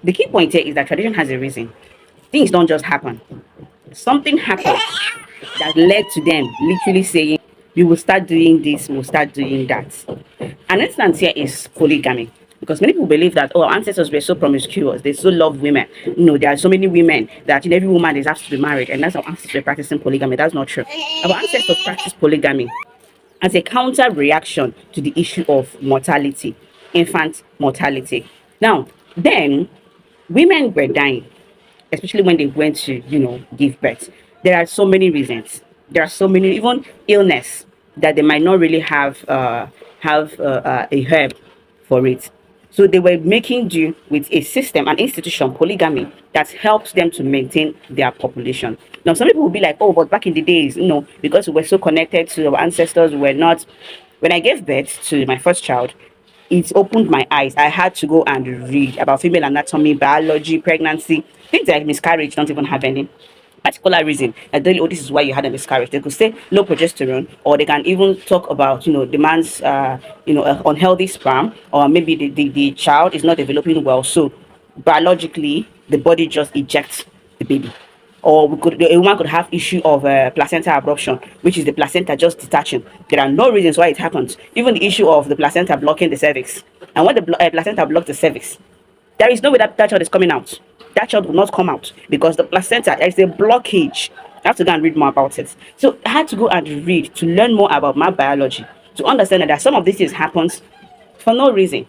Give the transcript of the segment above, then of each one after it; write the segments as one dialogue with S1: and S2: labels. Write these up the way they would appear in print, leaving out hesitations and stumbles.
S1: the key point here is that tradition has a reason. Things don't just happen. Something happened that led to them literally saying, we will start doing this, we'll start doing that. An instance here is polygamy. Because many people believe that, oh, our ancestors were so promiscuous, they so love women. There are so many women that in every woman is has to be married, and that's our ancestors were practicing polygamy. That's not true. Our ancestors practiced polygamy as a counter reaction to the issue of mortality, infant mortality. Now, then, women were dying, especially when they went to, give birth. There are so many reasons. There are so many, even illness that they might not really have a herb for it. So they were making do with a system, an institution, polygamy, that helped them to maintain their population. Now, some people will be like, oh, but back in the days, because we were so connected to our ancestors, we were not. When I gave birth to my first child, it opened my eyes. I had to go and read about female anatomy, biology, pregnancy. Things like miscarriage don't even have any particular reason. Like, oh, this is why you had a miscarriage. They could say low progesterone, or they can even talk about, the man's, unhealthy sperm, or maybe the child is not developing well. So biologically, the body just ejects the baby. Or a woman could have issue of placenta abruption, which is the placenta just detaching. There are no reasons why it happens. Even the issue of the placenta blocking the cervix. And when the placenta blocks the cervix, there is no way that child is coming out. That child will not come out because the placenta, there is a blockage. I have to go and read more about it. So I had to go and read to learn more about my biology, to understand that some of these things happens for no reason.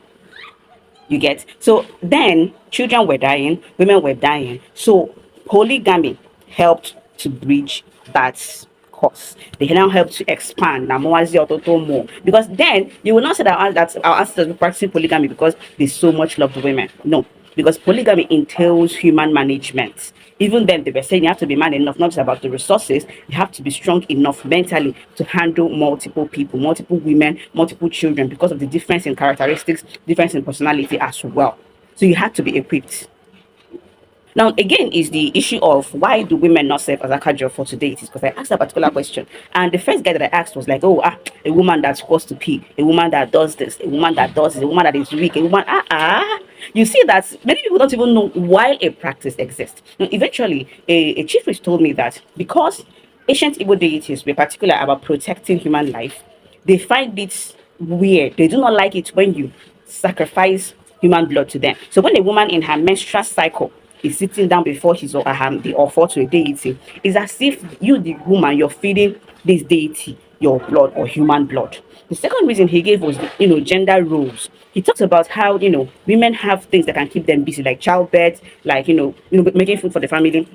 S1: You get? So then children were dying, women were dying. So polygamy helped to bridge that course. They now help to expand more, because then you will not say that our ancestors were practicing polygamy because they so much loved women. No, because polygamy entails human management. Even then, they were saying you have to be man enough, not just about the resources, you have to be strong enough mentally to handle multiple people, multiple women, multiple children, because of the difference in characteristics, difference in personality as well. So you had to be equipped. Now, again, is the issue of why do women not serve as Akajiofo today? It is because I asked a particular question, and the first guy that I asked was like, oh, a woman that's supposed to pee, a woman that does this, a woman that does this, a woman that is weak, a woman, You see that many people don't even know why a practice exists. Now, eventually, a chief priest told me that because ancient Igbo deities were particular about protecting human life, they find it weird. They do not like it when you sacrifice human blood to them. So when a woman in her menstrual cycle is sitting down before his or her the offer to a deity, it's as if you, the woman, you're feeding this deity your blood or human blood. The second reason he gave was, gender roles. He talks about how, women have things that can keep them busy, like childbirth, like, making food for the family.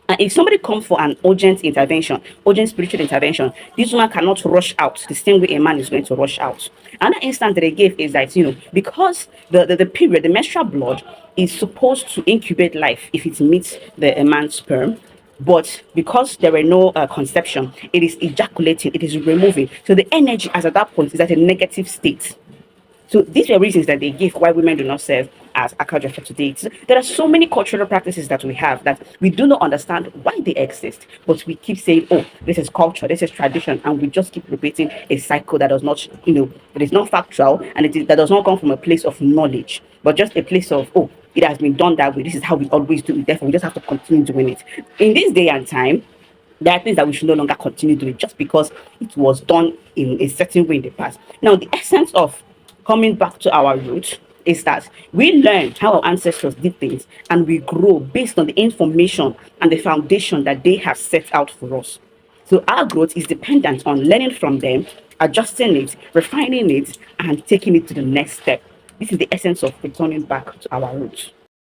S1: And if somebody comes for an urgent intervention, urgent spiritual intervention, this woman cannot rush out the same way a man is going to rush out. Another instance that they gave is that, because the period, the menstrual blood is supposed to incubate life if it meets a man's sperm. But because there were no conception, it is ejaculating, it is removing. So the energy as at that point is at a negative state. So these are reasons that they give why women do not serve as Akajiofo today. So there are so many cultural practices that we have that we do not understand why they exist, but we keep saying, oh, this is culture, this is tradition, and we just keep repeating a cycle that does not, that is not factual, and that does not come from a place of knowledge, but just a place of, oh, it has been done that way, this is how we always do it, therefore we just have to continue doing it. In this day and time, there are things that we should no longer continue doing just because it was done in a certain way in the past. Now, the essence of coming back to our roots is that we learn how our ancestors did things, and we grow based on the information and the foundation that they have set out for us. So our growth is dependent on learning from them, adjusting it, refining it, and taking it to the next step. This is the essence of returning back to our roots.